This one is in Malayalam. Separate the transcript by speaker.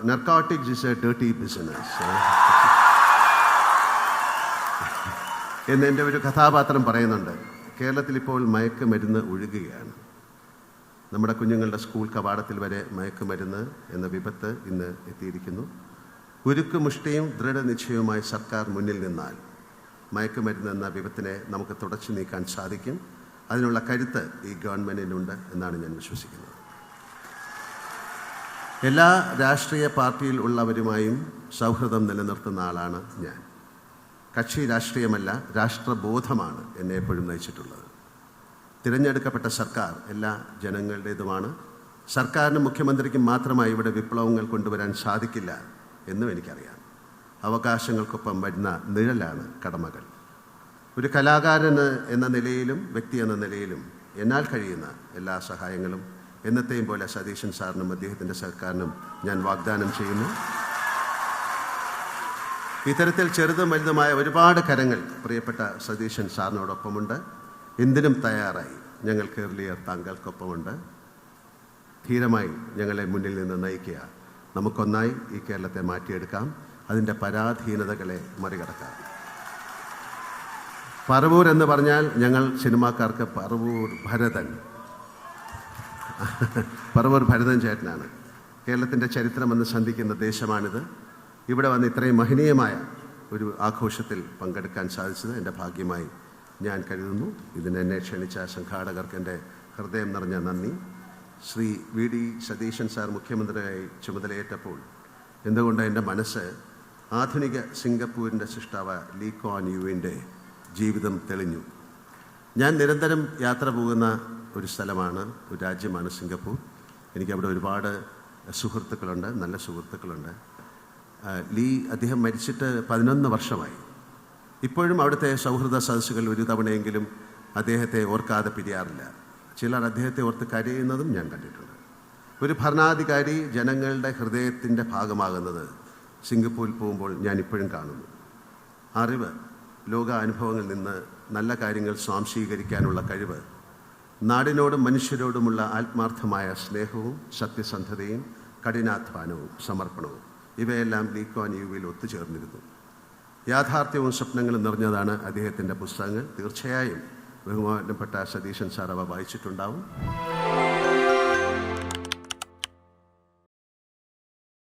Speaker 1: narcotics is a dirty business. എന്ന് എൻ്റെ ഒരു കഥാപാത്രം പറയുന്നുണ്ട്. കേരളത്തിൽ ഇപ്പോൾ മയക്കുമരുന്ന് ഒഴുകുകയാണ്. നമ്മുടെ കുഞ്ഞുങ്ങളുടെ സ്കൂൾ കവാടത്തിൽ വരെ മയക്കുമരുന്ന് എന്ന വിപത്ത് ഇന്ന് എത്തിയിരിക്കുന്നു. ഉരുക്കുമുഷ്ടിയും ദൃഢനിശ്ചയവുമായി സർക്കാർ മുന്നിൽ നിന്നാൽ മയക്കുമരുന്ന് എന്ന വിപത്തിനെ നമുക്ക് തുടച്ചു നീക്കാൻ സാധിക്കും. അതിനുള്ള കരുത്ത് ഈ ഗവൺമെൻറ്റിനുണ്ട് എന്നാണ് ഞാൻ വിശ്വസിക്കുന്നത്. എല്ലാ രാഷ്ട്രീയ പാർട്ടിയിൽ ഉള്ളവരുമായും സൗഹൃദം നിലനിർത്തുന്ന ആളാണ് ഞാൻ. കക്ഷി രാഷ്ട്രീയമല്ല, രാഷ്ട്രബോധമാണ് എന്നെ എപ്പോഴും നയിച്ചിട്ടുള്ളത്. തിരഞ്ഞെടുക്കപ്പെട്ട സർക്കാർ എല്ലാ ജനങ്ങളുടേതുമാണ്. സർക്കാരിനും മുഖ്യമന്ത്രിക്കും മാത്രമായി ഇവിടെ വിപ്ലവങ്ങൾ കൊണ്ടുവരാൻ സാധിക്കില്ല എന്നും എനിക്കറിയാം. അവകാശങ്ങൾക്കൊപ്പം വരുന്ന നിഴലാണ് കടമകൾ. ഒരു കലാകാരന് എന്ന നിലയിലും വ്യക്തി എന്ന നിലയിലും എന്നാൽ കഴിയുന്ന എല്ലാ സഹായങ്ങളും എന്നത്തെയും പോലെ സതീശൻ സാറിനും അദ്ദേഹത്തിൻ്റെ സർക്കാരിനും ഞാൻ വാഗ്ദാനം ചെയ്യുന്നു. ഇത്തരത്തിൽ ചെറുതും വലുതുമായ ഒരുപാട് കരങ്ങൾ പ്രിയപ്പെട്ട സതീശൻ സാറിനോടൊപ്പമുണ്ട്. എന്തിനും തയ്യാറായി ഞങ്ങൾ കേരളീയർ താങ്കൾക്കൊപ്പമുണ്ട്. ധീരമായി ഞങ്ങളെ മുന്നിൽ നിന്ന് നയിക്കുക. നമുക്കൊന്നായി ഈ കേരളത്തെ മാറ്റിയെടുക്കാം. അതിൻ്റെ പരാധീനതകളെ മറികടക്കാം. പറവൂർ എന്ന് പറഞ്ഞാൽ ഞങ്ങൾ സിനിമാക്കാർക്ക് പറവൂർ ഭരതൻ ചേട്ടനാണ്. കേരളത്തിൻ്റെ ചരിത്രമെന്ന് സന്ധിക്കുന്ന ദേശമാണിത്. ഇവിടെ വന്ന് ഇത്രയും മഹനീയമായ ഒരു ആഘോഷത്തിൽ പങ്കെടുക്കാൻ സാധിച്ചത് എൻ്റെ ഭാഗ്യമായി ഞാൻ കരുതുന്നു. ഇതിനെന്നെ ക്ഷണിച്ച സംഘാടകർക്ക് എൻ്റെ ഹൃദയം നിറഞ്ഞ നന്ദി. ശ്രീ വി.ഡി. സതീശൻ സാർ മുഖ്യമന്ത്രിയായി ചുമതലയേറ്റപ്പോൾ എന്തുകൊണ്ട് എൻ്റെ മനസ്സ് ആധുനിക സിംഗപ്പൂരിൻ്റെ സൃഷ്ടാവ് ലീ ക്വാൻ യുവിൻ്റെ ജീവിതം തെളിഞ്ഞു. ഞാൻ നിരന്തരം യാത്ര പോകുന്ന ഒരു സ്ഥലമാണ്, ഒരു രാജ്യമാണ് സിംഗപ്പൂർ. എനിക്കവിടെ ഒരുപാട് സുഹൃത്തുക്കളുണ്ട്, നല്ല സുഹൃത്തുക്കളുണ്ട്. അദ്ദേഹം മരിച്ചിട്ട് 11 വർഷമായി. ഇപ്പോഴും അവിടുത്തെ സൗഹൃദ സദസ്സുകൾ ഒരു തവണയെങ്കിലും അദ്ദേഹത്തെ ഓർക്കാതെ പിരിയാറില്ല. ചിലർ അദ്ദേഹത്തെ ഓർത്ത് കരയുന്നതും ഞാൻ കണ്ടിട്ടുണ്ട്. ഒരു ഭരണാധികാരി ജനങ്ങളുടെ ഹൃദയത്തിൻ്റെ ഭാഗമാകുന്നത് സിംഗപ്പൂരിൽ പോകുമ്പോൾ ഞാൻ ഇപ്പോഴും കാണുന്നു. അറിവ്, ലോക അനുഭവങ്ങളിൽ നിന്ന് നല്ല കാര്യങ്ങൾ സ്വാംശീകരിക്കാനുള്ള കഴിവ്, നാടിനോടും മനുഷ്യരോടുമുള്ള ആത്മാർത്ഥമായ സ്നേഹവും സത്യസന്ധതയും കഠിനാധ്വാനവും സമർപ്പണവും ഇവയെല്ലാം ലീ ക്വാൻ യുവിൽ ഒത്തുചേർന്നിരുന്നു. യാഥാർത്ഥ്യവും സ്വപ്നങ്ങളും നിറഞ്ഞതാണ് അദ്ദേഹത്തിൻ്റെ പുസ്തകങ്ങൾ. തീർച്ചയായും ബഹുമാനപ്പെട്ട സതീശൻ സാർ അവ വായിച്ചിട്ടുണ്ടാവും.